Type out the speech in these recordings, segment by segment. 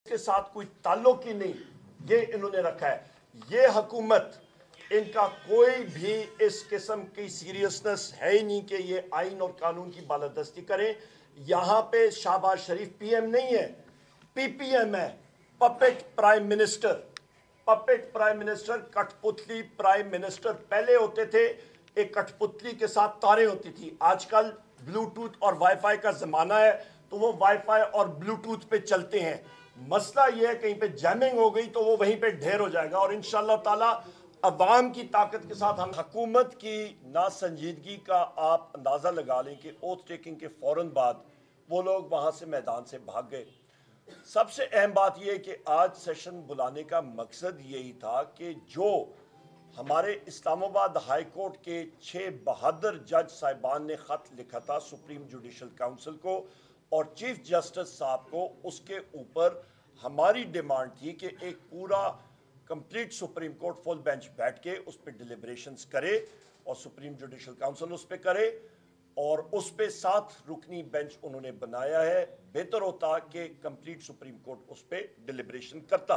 के साथ कोई ताल्लुक ही नहीं, ये इन्होंने रखा है। ये हुकूमत, इनका कोई भी इस किस्म की सीरियसनेस है ही नहीं कि ये आइन और कानून की बालादस्ती करें। यहाँ पे शहबाज शरीफ पीएम नहीं है, पीपीएम है, puppet prime minister. Puppet prime minister, कठपुतली प्राइम मिनिस्टर पहले होते थे, एक कठपुतली के साथ तारें होती थी। आजकल ब्लूटूथ और वाईफाई का जमाना है, तो वो वाईफाई और ब्लूटूथ पे चलते हैं। मसला ये है, कहीं पे जैमिंग हो गई तो वो वहीं पे ढेर हो जाएगा। और इंशाअल्लाह ताला अवाम की ताकत के साथ हम हुकूमत की नासंजीदगी का आप अंदाज़ा लगा लें कि ओथ टेकिंग के फ़ौरन बाद वो लोग वहाँ से मैदान से भाग गए। सबसे अहम बात यह है कि आज सेशन बुलाने का मकसद यही था कि जो हमारे इस्लामाबाद हाई कोर्ट के 6 बहादुर जज साहिबान ने ख़त लिखा था सुप्रीम जुडिशल काउंसिल को और चीफ जस्टिस साहब को, उसके ऊपर हमारी डिमांड थी कि एक पूरा complete supreme court full bench बैठ के उस पर डिलिब्रेशंस करे और सुप्रीम जुडिशल काउंसिल उस पर करे और उस पे 7 रुकनी बेंच उन्होंने बनाया है। बेहतर होता कि कंप्लीट सुप्रीम कोर्ट उस पर डिलिब्रेशन करता,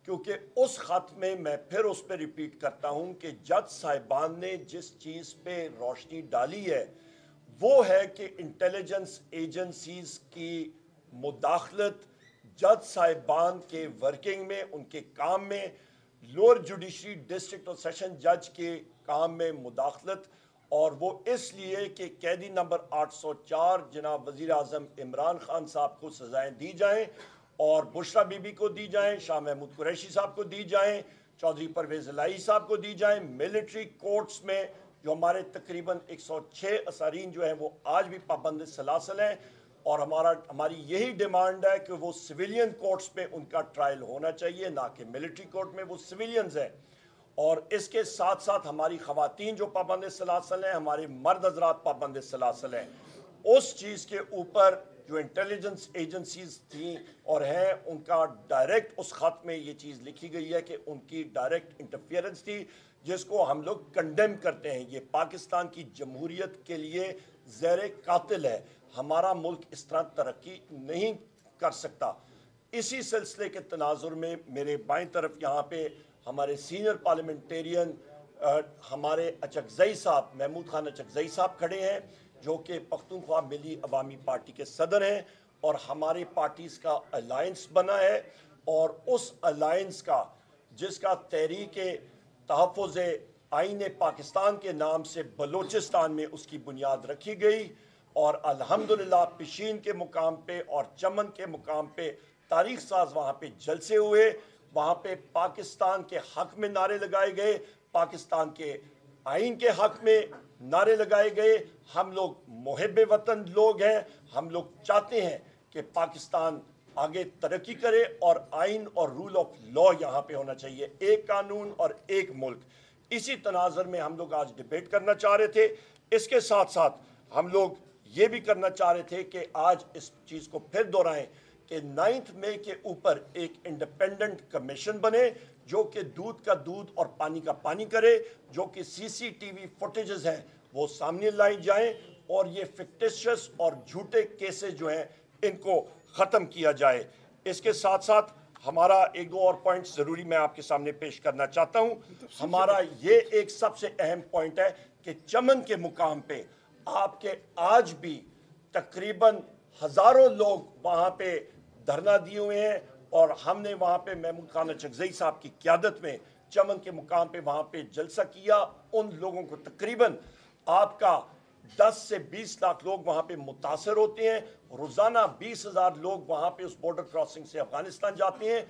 क्योंकि उस खत में मैं फिर उस पर रिपीट करता हूं कि जज साहिबान ने जिस चीज़ पे रोशनी डाली है वो है कि इंटेलिजेंस एजेंसीज की मुदाखलत जज साहिबान के वर्किंग में, उनके काम में, लोअर जुडिशरी डिस्ट्रिक्ट और सेशन जज के काम में मुदाखलत, और वो इसलिए कि कैदी नंबर 804 जनाब वज़ीर आज़म इमरान खान साहब को सजाएं दी जाएं और बुशरा बीबी को दी जाएं, शाह महमूद कुरैशी साहब को दी जाएं, चौधरी परवेज़ इलाही साहब को दी जाएं। मिलिट्री कोर्ट्स में जो हमारे तकरीबन 106 असारीन जो हैं वो आज भी पाबंद सलासल हैं और हमारी यही डिमांड है कि वो सिविलियन कोर्ट्स में उनका ट्रायल होना चाहिए, ना कि मिलिट्री कोर्ट में, वो सिविलियंस हैं। और इसके साथ साथ हमारी ख़वातीन जो पाबंद सलासल हैं, हमारे मर्द हज़रात पाबंद सलासल हैं, उस चीज़ के ऊपर जो इंटेलिजेंस एजेंसीज थी और हैं, उनका डायरेक्ट उस ख़त में ये चीज़ लिखी गई है कि उनकी डायरेक्ट इंटरफियरेंस थी, जिसको हम लोग कंडेम करते हैं। ये पाकिस्तान की जमहूरियत के लिए ज़हर कातिल है। हमारा मुल्क इस तरह तरक्की नहीं कर सकता। इसी सिलसिले के तनाजुर में मेरे बाईं तरफ यहाँ पे हमारे सीनियर पार्लियामेंटेरियन हमारे अचकज़ई साहब, महमूद खान अचकज़ई साहब खड़े हैं, जो कि पख्तूनख्वा मिली अवामी पार्टी के सदर हैं और हमारे पार्टीज़ का अलायंस बना है। और उस अलायंस का, जिसका तहरीक तहफ़्फ़ुज़ आईन पाकिस्तान के नाम से बलोचिस्तान में उसकी बुनियाद रखी गई और अल्हम्दुलिल्लाह पिशीन के मुकाम पे और चमन के मुकाम पे तारीख साज वहाँ पे जलसे हुए, वहाँ पे पाकिस्तान के हक में नारे लगाए गए, पाकिस्तान के आइन के हक में नारे लगाए गए। हम लोग मुहिब वतन लोग हैं, हम लोग चाहते हैं कि पाकिस्तान आगे तरक्की करे और आइन और रूल ऑफ लॉ यहाँ पे होना चाहिए, एक कानून और एक मुल्क। इसी तनाज़ुर में हम लोग आज डिबेट करना चाह रहे थे। इसके साथ साथ हम लोग ये भी करना चाह रहे थे कि आज इस चीज़ को फिर दोहराएं कि 9 मई के ऊपर एक इंडिपेंडेंट कमीशन बने जो कि दूध का दूध और पानी का पानी करे, जो कि सीसीटीवी फुटेजेस हैं वो सामने लाई जाएं और ये फिक्टिशियस और झूठे केसेस जो हैं इनको ख़त्म किया जाए। इसके साथ साथ हमारा एक दो और पॉइंट्स ज़रूरी मैं आपके सामने पेश करना चाहता हूँ। हमारा ये एक सबसे अहम पॉइंट है कि चमन के मुकाम पे आपके आज भी तकरीबन हज़ारों लोग वहाँ पे धरना दिए हुए हैं और हमने वहाँ पे महमूद खान अचकज़ई साहब की क़यादत में चमन के मुकाम पे वहाँ पे जलसा किया। उन लोगों को तकरीबन आपका 10 से 20 लाख लोग वहाँ पे मुतासर होते हैं। रोज़ाना 20,000 लोग वहाँ पे उस बॉर्डर क्रॉसिंग से अफगानिस्तान जाते हैं।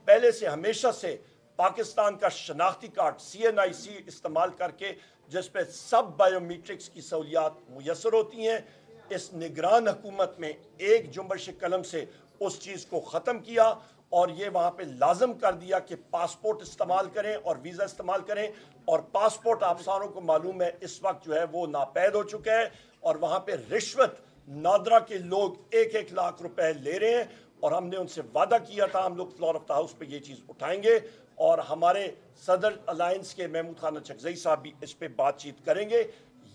पहले से हमेशा से पाकिस्तान का शनाख्ती कार्ड CNIC इस्तेमाल करके, जिस पे सब बायोमीट्रिक्स की सहूलियात मुयसर होती हैं, इस निगरान हुकूमत में एक जुम्बश कलम से उस चीज़ को ख़त्म किया और ये वहाँ पे लाजम कर दिया कि पासपोर्ट इस्तेमाल करें और वीज़ा इस्तेमाल करें। और पासपोर्ट आप सारों को मालूम है इस वक्त जो है वो नापैद हो चुका है और वहाँ पे रिश्वत नादरा के लोग 1-1 लाख रुपए ले रहे हैं और हमने उनसे वादा किया था हम लोग फ्लोर ऑफ द हाउस पे ये चीज़ उठाएंगे और हमारे सदर अलायंस के महमूद खान अचकज़ई साहब भी इस पे बातचीत करेंगे।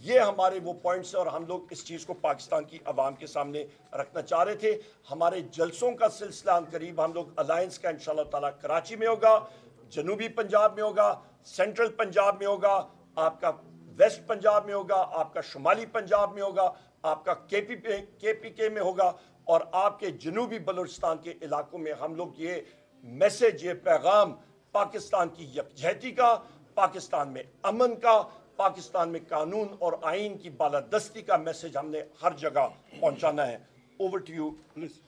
یہ ہمارے وہ پوائنٹس ہیں اور ہم لوگ اس چیز کو پاکستان کی عوام کے سامنے رکھنا چاہ رہے تھے. ہمارے جلسوں کا سلسلہ قریب ہم لوگ الائنس کا انشاءاللہ تعالیٰ کراچی میں ہوگا, جنوبی پنجاب میں ہوگا, سینٹرل پنجاب میں ہوگا, آپ کا ویسٹ پنجاب میں ہوگا, آپ کا شمالی پنجاب میں ہوگا, آپ کا کے پی کے میں ہوگا, اور آپ کے جنوبی بلوچستان کے علاقوں میں ہم لوگ یہ میسج, یہ پیغام پاکستان کی یکجہتی کا, پاکستان میں امن کا, پاکستان میں قانون اور آئین کی بالادستی کا میسج ہم نے ہر جگہ پہنچانا ہے. Over to you please.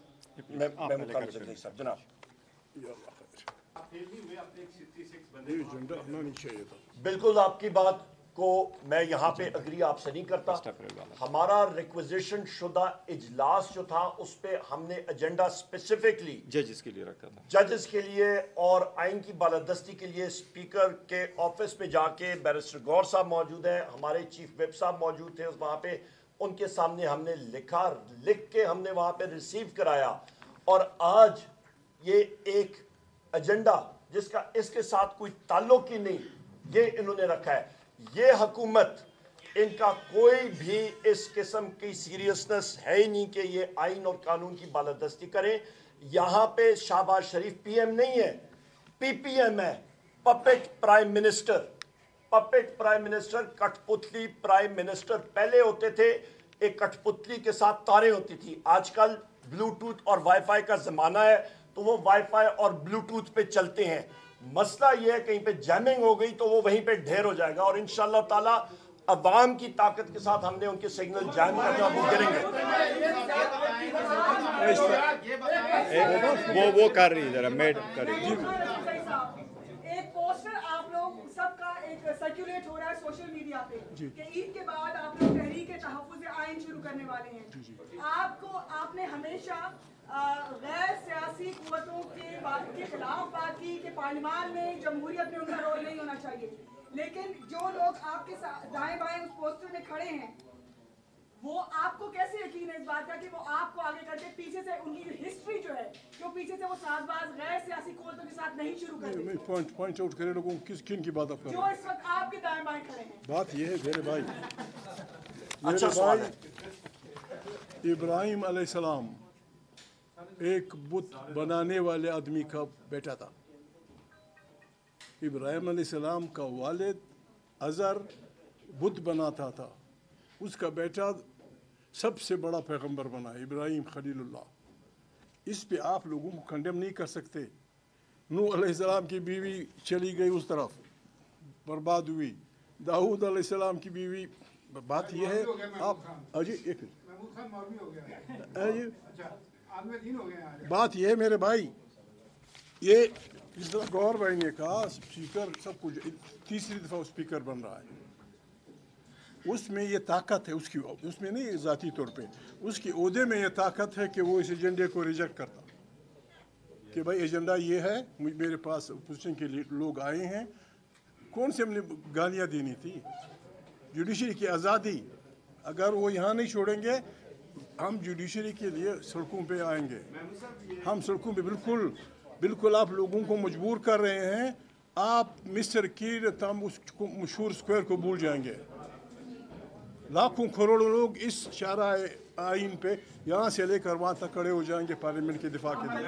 Mahmood Khan جگزئی صاحب. جناب بالکل آپ کی بات کو میں یہاں پہ اگری آپ سے نہیں کرتا. ہمارا ریکویزیشن شدہ اجلاس جو تھا اس پہ ہم نے ایجنڈا اسپیسیفکلی ججز کے لیے رکھا تھا, ججز کے لیے اور آئین کی بالادستی کے لیے. اسپیکر کے آفس میں جا کے بیرسٹر گور صاحب موجود ہیں, ہمارے چیف ویب صاحب موجود تھے وہاں پہ, ان کے سامنے ہم نے لکھ کے ہم نے وہاں پہ ریسیو کرایا. اور آج یہ ایک ایجنڈا جس کا اس کے ساتھ کوئی تعلق ہی نہیں, یہ انہوں نے رکھا ہے. یہ حکومت, ان کا کوئی بھی اس قسم کی سیریسنس ہے ہی نہیں کہ یہ آئین اور قانون کی بالادستی کریں. یہاں پہ شہباز شریف پی ایم نہیں ہے, پی پی ایم ہے, puppet prime minister. Puppet prime minister, کٹ پتلی پرائم منسٹر پہلے ہوتے تھے, ایک کٹ پتلی کے ساتھ تاریں ہوتی تھی. آج کل بلوٹوتھ اور وائی فائی کا زمانہ ہے تو وہ وائی فائی اور بلوٹوتھ پہ چلتے ہیں. مسئلہ یہ ہے کہیں پہ جیمنگ ہو گئی تو وہ وہیں پہ ڈھیر ہو جائے گا, اور انشاءاللہ تعالیٰ عوام کی طاقت کے ساتھ ہم نے ان کے سگنل جام کرنا, وہ گریں گے. وہ کر رہی ذرا میڈ کر رہی. ایک پوسٹر آپ لوگ سب کا ایک سرکولیٹ ہو رہا ہے سوشل میڈیا پہ کہ عید کے بعد آپ لوگ تحریک تحفظ آئین شروع کرنے والے ہیں. آپ نے ہمیشہ غیر سیاسی قوتوں کے خلاف بات کی کہ پارلیمان میں جمہوریت میں ان کا رول نہیں ہونا چاہیے, لیکن جو لوگ آپ کے دائیں بائیں اس پوسٹر میں کھڑے ہیں وہ آپ کو کیسے یقین ہے اس بات کا کہ وہ آپ کو آگے کر کے پیچھے سے ان کی ہسٹری جو ہے جو پیچھے سے وہ ساز باز غیر سیاسی قوتوں کے ساتھ نہیں شروع کرتے. پوائنٹ آؤٹ کرے لوگوں کن کی بات آپ کر رہے ہیں؟ جو اس وقت آپ کے دائیں بائیں کھڑے ہیں. بات یہ ہے میرے بھائی, اچھا سوال ہے. ابراہیم علیہ السلام ایک بت بنانے والے آدمی کا بیٹا تھا. ابراہیم علیہ السلام کا والد ازر بت بناتا تھا, اس کا بیٹا سب سے بڑا پیغمبر بنا ہے ابراہیم خلیل اللہ. اس پہ آپ لوگوں کو کنڈیم نہیں کر سکتے. نوح علیہ السلام کی بیوی چلی گئی اس طرف, برباد ہوئی. داؤد علیہ السلام کی بیوی, بات یہ ہے آپ جی ایک بات یہ ہے میرے بھائی, یہ جس طرح گور بھائی نے کہا اسپیکر سب کچھ تیسری دفعہ اسپیکر بن رہا ہے, اس میں یہ طاقت ہے اس کی, اس میں نہیں ذاتی طور پہ, اس کی عہدے میں یہ طاقت ہے کہ وہ اس ایجنڈے کو ریجیکٹ کرتا کہ بھائی ایجنڈا یہ ہے, میرے پاس اپوزیشن کے لیے لوگ آئے ہیں. کون سے ہم نے گالیاں دینی تھی؟ جوڈیشری کی آزادی, اگر وہ یہاں نہیں چھوڑیں گے ہم جوڈیشری کے لیے سڑکوں پہ آئیں گے. ہم سڑکوں پہ بالکل آپ لوگوں کو مجبور کر رہے ہیں. آپ مسٹر کیر تم اس مشہور اسکوائر کو بھول جائیں گے. لاکھوں کروڑوں لوگ اس شارع آئین پہ یہاں سے لے کر وہاں تک کھڑے ہو جائیں گے پارلیمنٹ کے دفاع کے لیے.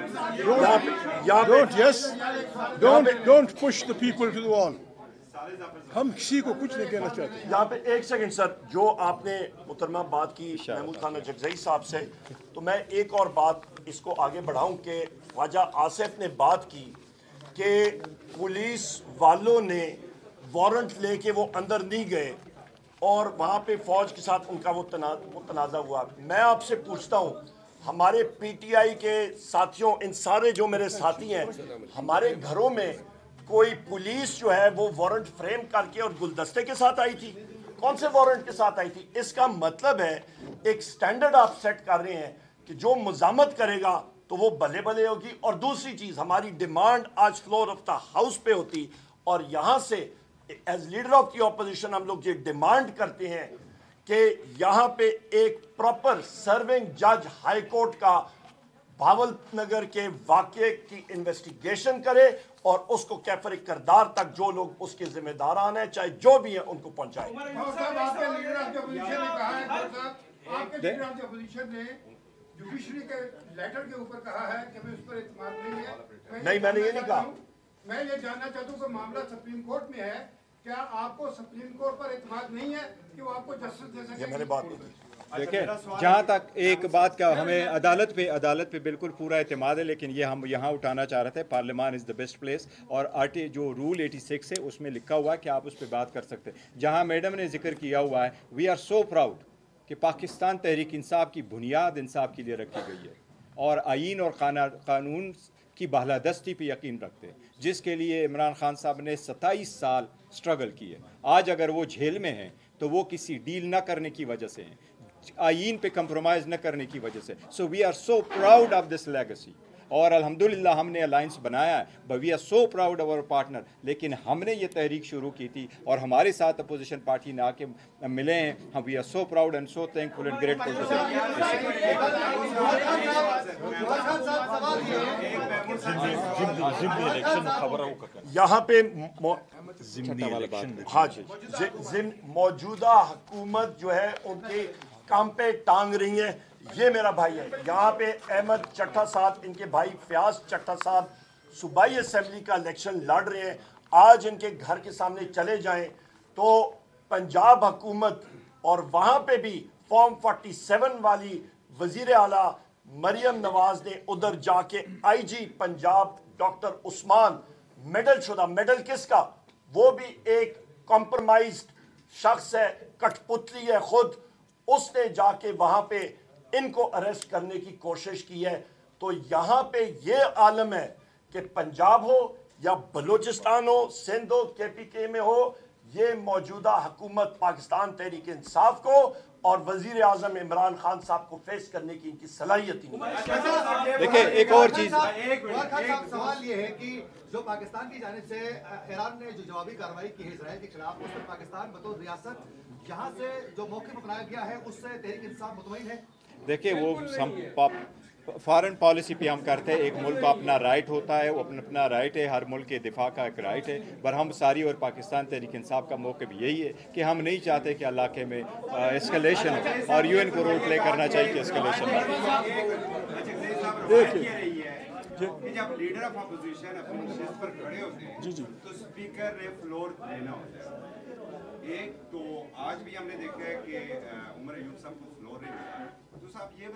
Don't push the people to the wall. ہم کسی کو کچھ نہیں کہنا چاہتے. یہاں پہ ایک سیکنڈ سر, جو آپ نے محترمہ بات کی محمود خان جگزئی صاحب سے, تو میں ایک اور بات اس کو آگے بڑھاؤں کہ خواجہ آصف نے بات کی کہ پولیس والوں نے وارنٹ لے کے وہ اندر نہیں گئے اور وہاں پہ فوج کے ساتھ ان کا وہ تنازع ہوا. میں آپ سے پوچھتا ہوں, ہمارے پی ٹی آئی کے ساتھیوں, ان سارے جو میرے ساتھی ہیں, ہمارے گھروں میں کوئی پولیس جو ہے وہ وارنٹ فریم کر کے اور گلدستے کے ساتھ آئی تھی؟ کون سے وارنٹ کے ساتھ آئی تھی؟ اس کا مطلب ہے ایک سٹینڈرڈ آپ سیٹ کر رہے ہیں کہ جو مزاحمت کرے گا تو وہ بلے بلے ہوگی. اور دوسری چیز, ہماری ڈیمانڈ آج فلور آف دا ہاؤس پہ ہوتی, اور یہاں سے as leader of the opposition ہم لوگ یہ ڈیمانڈ کرتے ہیں کہ یہاں پہ ایک پراپر سرونگ جج ہائی کورٹ کا भावल नगर के वाक़े की इन्वेस्टिगेशन करे और उसको कैफर किरदार तक जो लोग उसके जिम्मेदारान हैं चाहे जो भी हैं उनको पहुंचाए। जुडिशरी के लेटर के ऊपर कहा है कि मैं उस पर इत्मीनान नहीं है। नहीं, मैंने ये नहीं कहा। मैं ये जानना चाहता हूँ कि मामला सुप्रीम कोर्ट में है, क्या आपको सुप्रीम कोर्ट पर इत्मीनान नहीं है कि वो आपको जस्टिस दे सके? ये मैंने बात नहीं की। देखिए, जहाँ तक एक बात का हमें अदालत पे बिल्कुल पूरा एतमाद है, लेकिन ये हम यहाँ उठाना चाह रहे थे, पार्लियामान इज़ द बेस्ट प्लेस, और जो रूल 86 है उसमें लिखा हुआ है कि आप उस पर बात कर सकते हैं। जहाँ मैडम ने जिक्र किया हुआ है, वी आर सो प्राउड कि पाकिस्तान तहरीक इंसाफ की बुनियाद इंसाफ के लिए रखी गई है और आईन और कानून की बालादस्ती पे यकीन रखते हैं, जिसके लिए इमरान खान साहब ने 27 साल स्ट्रगल किए। आज अगर वो जेल में हैं तो वो किसी डील न करने की वजह से हैं, आईन पे कंप्रोमाइज़ न करने की वजह से। So we are so proud of this legacy, और अल्हम्दुलिल्लाह हमने अलायंस बनाया है, but we are so proud of our partner. लेकिन हमने ये तहरीक शुरू की थी और हमारे साथ अपोजिशन पार्टी ने आके मिले हैं, हम we are so proud and so thankful and grateful to यहाँ पे हाँ जी, मौजूदा हुकूमत जो है उनके काम पे टांग रही है। ये मेरा भाई है, यहाँ पे अहमद चट्टा साहब, इनके भाई फयाज चट्टा साहब सूबाई असेंबली का इलेक्शन लड़ रहे हैं। आज इनके घर के सामने चले जाएं तो पंजाब हुकूमत और वहाँ पे भी फॉर्म 47 वाली वजीर आला मरियम नवाज ने उधर जाके IG Punjab doctor Usman medal शुदा, मेडल किसका, वो भी एक कॉम्प्रोमाइज्ड शख्स है, कठपुतली है खुद, उसने जाके वहाँ पे इनको अरेस्ट करने की कोशिश की है। तो यहाँ पे ये आलम है कि पंजाब हो या बलूचिस्तान हो, सिंध हो, KPK में हो, ये मौजूदा हुकूमत पाकिस्तान तहरीक इंसाफ को और वजीर आजम इमरान खान साहब को फेस करने की इनकी सलाहियत ही नहीं। देखिए, एक और चीज़, सवाल ये है कि जो पाकिस्तान की जानिब से ईरान ने जो जवाबी कार्रवाई की है इजराइल के खिलाफ, उस पर पाकिस्तान बतौर रियासत जहाँ से जो मौक़िफ़ अपनाया गया है उससे तहरीक इंसाफ मुतमईन है? देखिए, वो फॉरेन पॉलिसी पे हम करते हैं, एक मुल्क का अपना राइट होता है, वो अपना राइट है, हर मुल्क के दिफा का एक राइट है, पर हम सारी और पाकिस्तान तहरीक इंसाफ का मौक़िफ़ भी यही है कि हम नहीं चाहते कि इलाके में एस्केलेशन हो, और UN को रोल प्ले करना चाहिए कि एस्केलेशन कि जब लीडर ऑफ अपोजिशन अपनी नशिस्त पर खड़े होते हैं तो स्पीकर ने फ्लोर लेना होता है। एक तो आज भी हमने देखा है कि उमर अयूब साहब को फ्लोर नहीं मिला, तो साहब ये